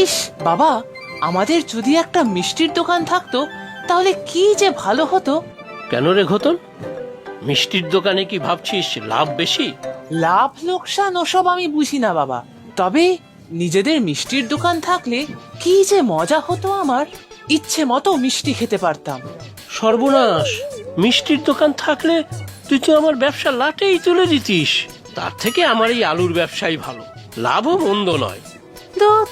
ইস বাবা, আমাদের যদি একটা মিষ্টির দোকান থাকতো তাহলে কি যে ভালো হতো। কেন রে ঘতন, মিষ্টির দোকানে কি ভাবছিস লাভ বেশি? লাভ লোকসান ওসব আমি বুঝি না বাবা, তবে নিজেদের মিষ্টির দোকান থাকলে কি যে মজা হতো। আমার ইচ্ছে মতো মিষ্টি খেতে পারতাম। সর্বনাশ, মিষ্টির দোকান থাকলে তুই তো আমার ব্যবসা লাটেই তুলে দিতিস। তার থেকে আমার এই আলুর ব্যবসাই ভালো, লাভও মন্দ নয়। ধুর,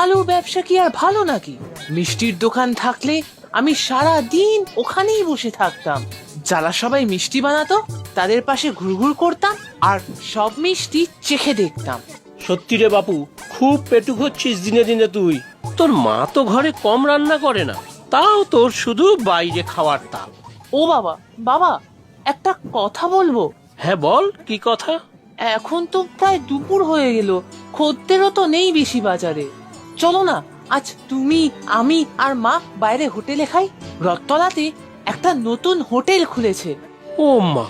আলুর ব্যবসা কি আর ভালো নাকি? মিষ্টির দোকান থাকলে আমি সারা দিন ওখানেই বসে থাকতাম। যারা সবাই মিষ্টি বানাতো তাদের পাশে ঘুরঘুর করতাম আর সব মিষ্টি চেখে দেখতাম। সত্যি রে বাপু, খুব পেটুক হচ্ছিস দিনে দিনে তুই। তোর মা তো ঘরে কম রান্না করে না, তাও তোর শুধু বাইরে খাওয়ার তাল। ও বাবা, বাবা একটা কথা বলবো? হ্যাঁ বল, কি কথা? এখন তো প্রায় দুপুর হয়ে গেল, খদ্দেরও তো নেই বেশি বাজারে। চলো না, আজ তুমি, আমি আর মা বাইরে হোটেলে খাই। রথতলাতে একটা নতুন হোটেল খুলেছে। ও মা,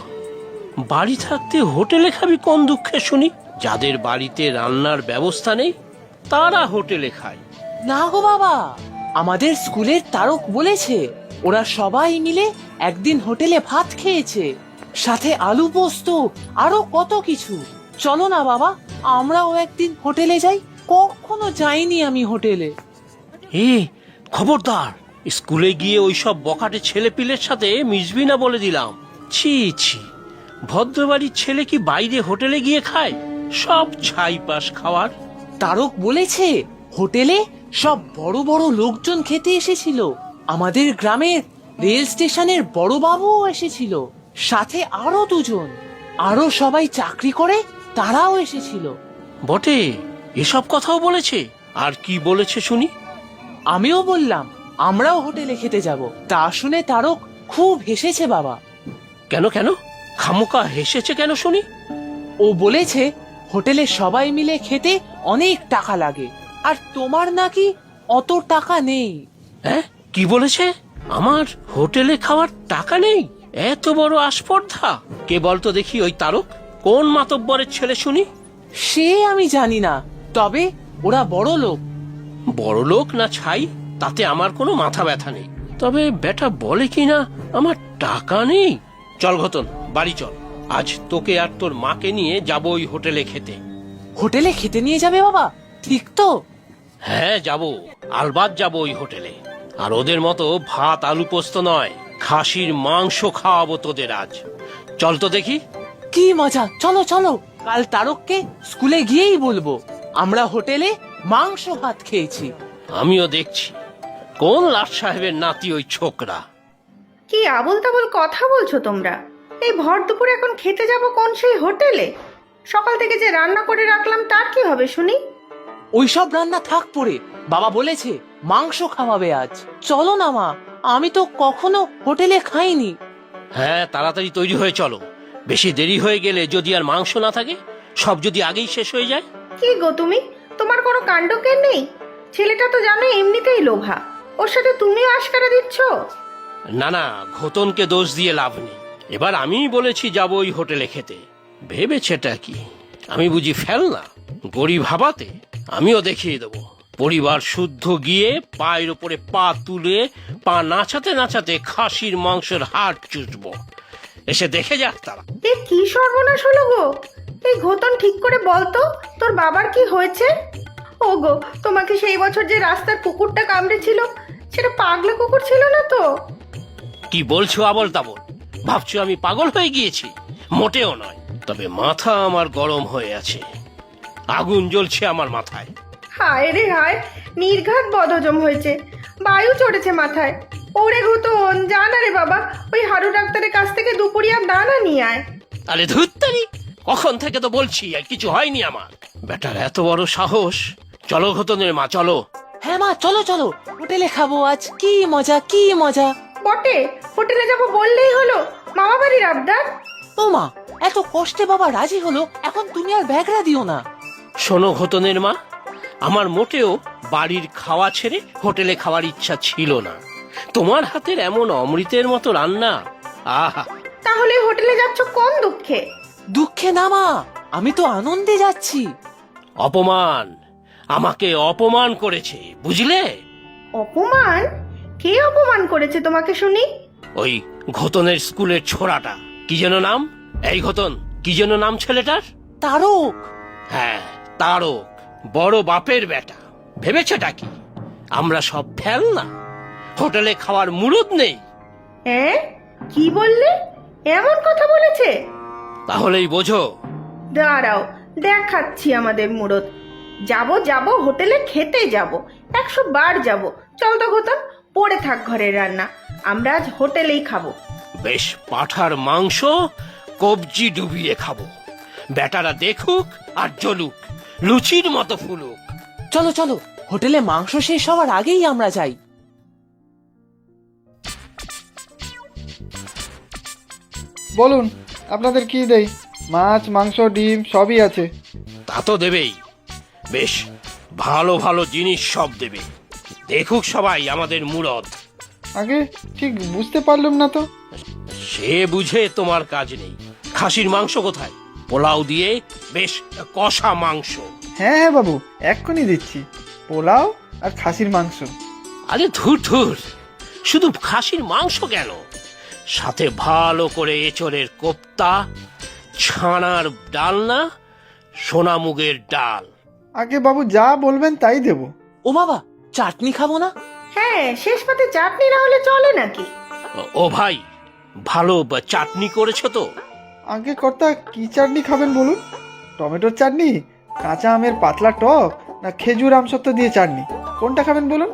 বাড়ি থাকতে হোটেলে খাবি কোন দুঃখে শুনি? যাদের বাড়িতে রান্নার ব্যবস্থা নেই তারা হোটেলে খায়। না গো বাবা, আমাদের স্কুলের তারক বলেছে ওরা সবাই মিলে একদিন হোটেলে ভাত খেয়েছে, সাথে আলু পোস্ত, আরো কত কিছু। চলো না বাবা, আমরাও একদিন হোটেলে যাই। কখনো যাইনি আমি হোটেলে। এ খবরদার, স্কুলে গিয়ে ওইসব বখাটে ছেলে পিলের সাথে মিশবি না বলে দিলাম। ছি ছি, ভদ্রবাড়ির ছেলে কি বাইরে হোটেলে গিয়ে খায়? সব ছাই পাশ খাওয়ার। তারক বলেছে হোটেলে সব বড় বড় লোকজন খেতে এসেছিল। আমাদের গ্রামের রেল স্টেশনের বড় বাবুও এসেছিল, সাথে আরো দুজন। আরো সবাই চাকরি করে, তারাও এসেছিল। বটে, এসব কথাও বলেছে? আর কি বলেছে শুনি? আমিও বললাম আমরাও হোটেলে খেতে যাব। তা শুনে তারক খুব হেসেছে বাবা। কেন কেন, খামোকা হেসেছে কেন শুনি? ও বলেছে হোটেলে সবাই মিলে খেতে অনেক টাকা লাগে, আর তোমার নাকি অত টাকা নেই। হ্যাঁ, কি বলেছে? আমার হোটেলে খাওয়ার টাকা নেই? এত বড় আস্পর্ধা! কে বলতো দেখি ওই তারক? কোন মাতব্বরের ছেলে শুনি? সে আমি জানি না, তবে ওরা বড় লোক। বড় লোক না ছাই, তাতে আমার কোনো মাথা ব্যথা নেই। তবে বেটা বলে কি না আমার টাকা নেই। চল ঘতন, বাড়ি চল। আজ তোকে আর তোর মাকে নিয়ে যাবো ওই হোটেলে খেতে। হোটেলে খেতে নিয়ে যাবে বাবা? ঠিক তো? হ্যাঁ যাব, আলবাত যাব ওই হোটেলে। আর ওদের মতো ভাত আলু পোস্ত নয়, খাসির মাংস খাওয়াবো তোদের আজ। চল তো দেখি। কি মজা, চলো চলো। কাল তারককে স্কুলে গিয়েই বলবো আমরা হোটেলে মাংস ভাত খেয়েছি। আমিও দেখছি কোন লাট সাহেবের নাতি ওই ছোকরা। কি আবোল তাবোল কথা বলছো তোমরা? এই ভর দুপুরে এখন খেতে যাব কোন সেই হোটেলে? সকাল থেকে যে রান্না করে রাখলাম তার কি হবে শুনি? ওইসব রান্না থাক পড়ে, বাবা বলেছে মাংস খাওয়াবে আজ। চলো না মা, আমি তো কখনো হোটেলে খাইনি। হ্যাঁ, তাড়াতাড়ি তৈরি হয়ে চলো। বেশি দেরি হয়ে গেলে যদি আর মাংস না থাকে, সব যদি আগেই শেষ হয়ে যায়। কি গো তুমি, তোমার কোনো কাণ্ডজ্ঞান নেই? ছেলেটা তো জানো এমনিতেই লোভা, ওর সাথে তুমিও আশকারা দিচ্ছ। না না, ঘতনকে দোষ দিয়ে লাভ নেই। এবার আমিই বলেছি যাবো ওই হোটেলে খেতে। ভেবেছেটা কি আমি বুঝি ফেল না? গরিব ভাবাতে আমিও দেখিয়ে দেবো। পরিবার শুদ্ধ গিয়ে পায়ের ওপরে পা তুলে পা নাচাতে নাচাতে খাসির মাংসের হাড় চুষবো। এসে দেখে যাক তারা। এ কি সর্বনাশ হলো গো! এই ঘোতন ঠিক করে বলতো তোর বাবার কি হয়েছে? ও গো, তোমাকে সেই বছর যে রাস্তার কুকুরটা কামড়েছিল, সেটা পাগলা কুকুর ছিল না তো? কি বলছো আবল তাবল? ভাবছো আমি পাগল হয়ে গিয়েছি? মোটেও নয়। তবে মাথা আমার গরম হয়ে আছে, আগুন জ্বলছে আমার মাথায়। হায় রে হায়, নির্ঘাত বদহজম হয়েছে, বায়ু চড়েছে মাথায়। ওরে ঘুতন, যা না রে বাবা, ওই হাড়ু ডাক্তারের কাছ থেকে দুপুরিয়া দানা নিয়ে আয়। আরে ধুত্তারি, কখন থেকে তো বলছি আর কিছু হয়নি আমার। বেটার এত বড় সাহস! চলো ঘতনের মা, চলো। হ্যাঁ মা, চলো চলো, হোটেলে খাবো আজ। কি মজা, কি মজা। বটে, হোটেলে যাব বললেই হলো, মামা বাড়ির আবদার। ও মা, এত কষ্টে বাবা রাজি হলো, এখন তুমি আর ব্যাগরা দিও না। শোনো ঘতনের মা, আমার মোটেও বাড়ির খাওয়া ছেড়ে হোটেলে খাওয়ার ইচ্ছা ছিল না। তোমার হাতের এমন অমৃতের মতো রান্না, আহা! তাহলে হোটেলে যাচ্ছ কোন দুঃখে? দুঃখে না মা, আমি তো আনন্দে যাচ্ছি। অপমান! আমাকে অপমান করেছে, বুঝলে? অপমান? কে অপমান করেছে তোমাকে শুনি? ওই ঘতনের স্কুলের ছোড়াটা, কি যেন নাম? এই ঘতন, কি যেন নাম ছেলেটার? তারক। হ্যাঁ, তারক। বড় বাপের বেটা। ভেবেছেটা কি আমরা সব ফেল না? হোটেলে খাওয়ার মুরত নেই? হ্যাঁ, কি বললে? এমন কথা বলেছে? তাহলেই বোঝো। দাঁড়াও, দেখাচ্ছি আমাদের মুরত। যাব হোটেলে খেতে যাব, 100 বার যাব। চল তো ঘোতন, পড়ে থাক ঘরের রান্না, আমরা আজ হোটেলেই খাবো। বেশ পাঠার মাংস কবজি ডুবিয়ে খাবো। বেটারা দেখুক আর জ্বলুক, লুচির মতো ফুলুক। চলো চলো, হোটেলে মাংস শেষ হওয়ার আগেই আমরা যাই। বলুন, আপনাদের কি দেই? মাছ, মাংস, ডিম সবই আছে। তা তো দেবেই। বেশ ভালো ভালো জিনিস সব দেবে। দেখুক সবাই আমাদের মুরদ। আগে ঠিক বুঝতে পারলাম না তো। সে বুঝে তোমার কাজ নেই। খাসির মাংস কোথায়? পোলাও দিয়ে বেশ কষা মাংস। হ্যাঁ হ্যাঁ বাবু, এক্ষুনি দিচ্ছি। পোলাও আর খাসির মাংস। আরে ধুর ধুর, শুধু খাসির মাংস কেন, সাথে ভালো করে এঁচড়ের কোপ্তা, ছানার ডালনা, সোনামুগের ডাল। আগে বাবু যা বলবেন তাই দেব। ও বাবা, চাটনি খাবো না? হ্যাঁ, শেষ পাতে চাটনি না হলে চলে নাকি? ও ভাই, ভালো চাটনি করেছো তো? আগে কর্তা কি চাটনি খাবেন বলুন? টমেটোর চাটনি, কাঁচা আমের পাতলা টক, না খেজুর আমসত্ব দিয়ে চাটনি, কোনটা খাবেন বলুন?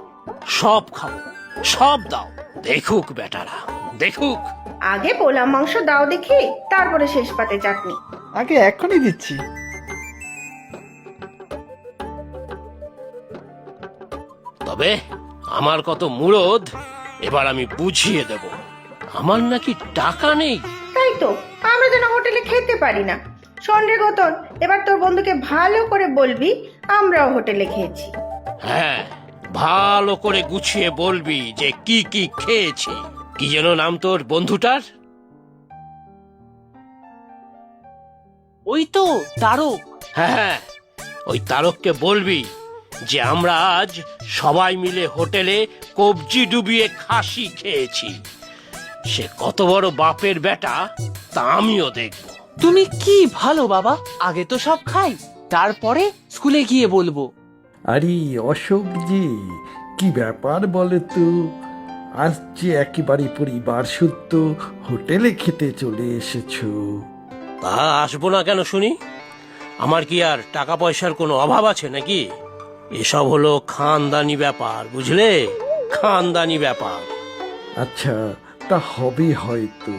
সব খাবো, সব দাও। দেখুক বেটারা, দেখুক। আগে পোলাও মাংস দাও দেখি, তারপরে শেষ পাতে চাটনি। আগে এক্ষুনি দিচ্ছি। তবে আমার কত মুরদ এবার আমি বুঝিয়ে দেব। আমার নাকি টাকা নেই। তাই তো, আমরা যেন হোটেলে খেতে পারি না। শোন রে ঘোতন, এবার তোর বন্ধুকে ভালো করে বলবি আমরাও হোটেলে খেয়েছি। হ্যাঁ, ভালো করে গুছিয়ে বলবি যে কি কি খেয়েছি। কি যেন নাম তোর বন্ধুটার? ওই তো তারক। হ্যাঁ, ওই তারককে বলবি যে আমরা আজ সবাই মিলে হোটেলে কবজি ডুবিয়ে খাসি খেয়েছি। সে কত বড় বাপের বেটা তা আমিও দেখব। তুমি কি ভালো বাবা, আগে তো সব খাই, তারপরে স্কুলে গিয়ে বলবো। আরে অশোকজি, কি ব্যাপার বলে তো? আজ যে একেবারে পরিবার সূত্র হোটেলে খেতে চলে এসেছো। তা আসবো না কেন শুনি? আমার কি আর টাকা পয়সার কোনো অভাব আছে নাকি? এসব হলো খানদানি ব্যাপার, বুঝলে? খানদানি ব্যাপার। আচ্ছা, তা হবে হয়তো।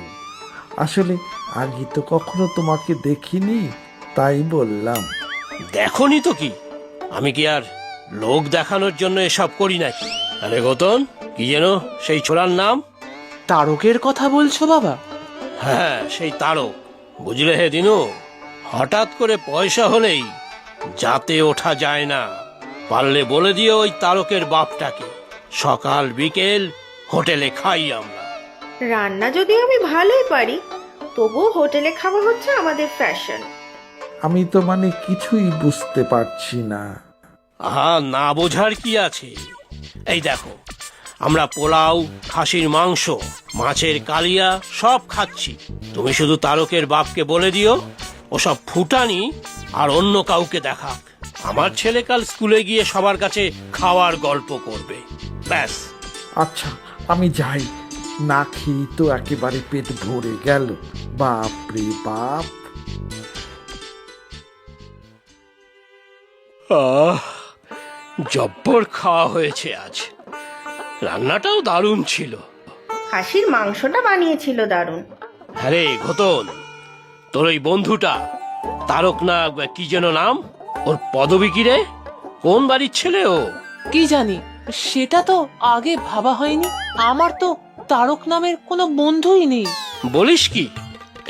আসলে আগে তো কখনো তোমাকে দেখিনি, তাই বললাম। দেখনি তো কি, আমি কি আর লোক দেখানোর জন্য এসব করি নাকি? আরে গৌতম, কি যেন সেই ছোড়ার নাম? তারকের কথা বলছো বাবা? হ্যাঁ, সেই তারক। বুঝলে হে দিনু, হঠাৎ করে পয়সা হলেই যাতে ওঠা যায় না। পারলে বলে দিও ওই তারকের বাপটাকে, সকাল বিকেল হোটেলে খাই আমরা। রান্না যদি আমি ভালোই পারি, তবু হোটেলে খাওয়া হচ্ছে আমাদের ফ্যাশন। আমি তো মানে কিছুই বুঝতে পারছি না। আহা, না বোঝার কি আছে? এই দেখো, আমরা পোলাও, খাসির মাংস, মাছের কালিয়া সব খাচ্ছি। তুমি শুধু তারকের বাপকে বলে দিও ওসব ফুটানি আর অন্য কাউকে দেখাক। আমার ছেলে কাল স্কুলে গিয়ে সবার কাছে খাওয়ার গল্প করবে, ব্যাস। আচ্ছা, আমি যাই, না খেয়ে তো একেবারে পেট ভরে গেল। বাপ রে বাপ। জব্বর খাওয়া হয়েছে আজ। রান্নাটাও দারুণ ছিল। খাসির মাংসটা বানিয়েছিল দারুণ। হ্যাঁ রে ঘতন, তোর ওই বন্ধুটা তারক না কি যেন নাম, ওর পদবী কি রে? কোন বাড়ির ছেলে ও? কি জানি, সেটা তো আগে ভাবা হয়নি। আমার তো তারক নামের কোনো বন্ধুই নেই। বলিস কি?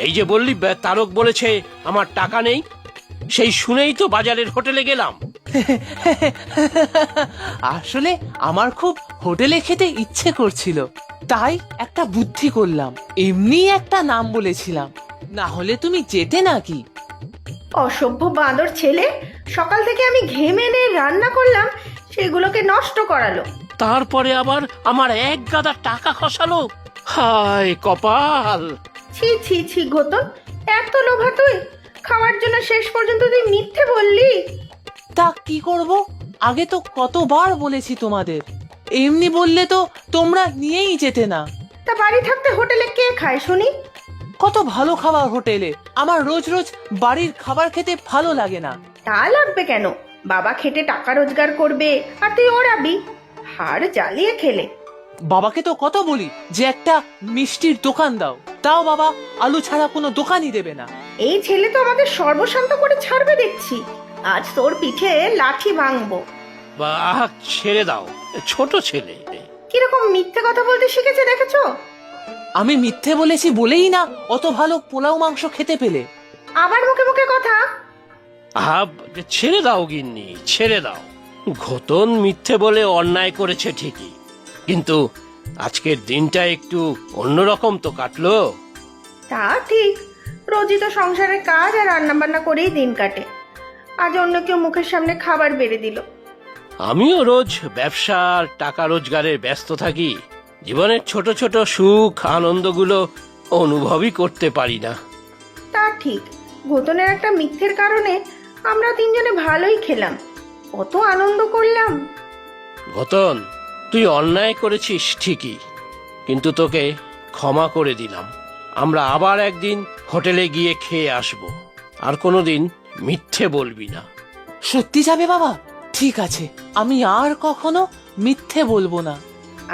এই যে বললি তারক বলেছে আমার টাকা নেই, সেই শুনেই তো বাজারের হোটেলে গেলাম। আসলে আমার খুব হোটেলে খেতে ইচ্ছে করছিল, তাই একটা বুদ্ধি করলাম, এমনি একটা নাম বলেছিলাম। না হলে তুমি যেতে নাকি? অসভ্য বাঁদর ছেলে, সকাল থেকে আমি ঘেমে এনে রান্না করলাম, সেগুলোকে নষ্ট করালো। তারপরে আবার আমার এক গাদা টাকা খসালো। হায় কপাল! ছি ছি ছি ঘোতন, এত লোভা তুই! খাওয়ার জন্য শেষ পর্যন্ত তুই মিথ্যে বললি। তা কি করব? আগে তো কতবার বলেছি তোমাদের, এমনি বললে তো তোমরা নিয়েই যেতে না। তা বাড়ি থাকতে হোটেলে কে খায় শুনি? কত ভালো খাবার হোটেলে, আমার রোজ রোজ বাড়ির খাবার খেতে ভালো লাগে না। তা লাগবে কেন? বাবা খেটে টাকা রোজগার করবে আর তুই ওড়াবি, হাড় জ্বালিয়ে খেলে। বাবাকে তো কত বলি যে একটা মিষ্টির দোকান দাও, তাও বাবা আলু ছাড়া কোনো দোকানই দেবে না। এই ছেলে তো আমাদের সর্বশান্ত করে ছাড়বে দেখছি। আজ তোর পিঠে লাঠি ভাঙবো। বা ছেড়ে দাও, ছোট ছেলে। কিরকম মিথ্যে কথা বলতে শিখেছে দেখেছো? আমি মিথ্যে বলেছি বলেই না অত ভালো পোলাও মাংস খেতে পেলে। আবার মুখে মুখে কথা। আহা, ছেড়ে দাও গিন্নি, ছেড়ে দাও। ঘোতন মিথ্যে বলে অন্যায় করেছে ঠিকই, কিন্তু আজকের দিনটা একটু অন্যরকম তো কাটলো। তা ঠিক, রোজই তো সংসারের কাজ আর রান্না বান্না করেই দিন কাটে। আজ অন্য কেউ মুখের সামনে খাবার বেড়ে দিল। আমিও রোজ ব্যবসা আর টাকা রোজগারে ব্যস্ত থাকি, জীবনের ছোট ছোট সুখ আনন্দগুলো অনুভবই করতে পারি না। তা ঠিক, ঘোতনের একটা মিথ্যের কারণে আমরা তিনজনে ভালোই খেলাম, কত আনন্দ করলাম। ঘোতন, তুই অন্যায় করেছিস ঠিকই, কিন্তু তোকে ক্ষমা করে দিলাম। আমরা আবার একদিন হোটেলে গিয়ে খেয়ে আসব, আর কোনোদিন মিথ্যে বলবি না। সত্যি যাবে বাবা? ঠিক আছে, আমি আর কখনো মিথ্যে বলবো না।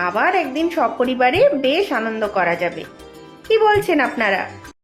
আবার একদিন সপরিবারে বেশ আনন্দ করা যাবে। কি বলছেন আপনারা?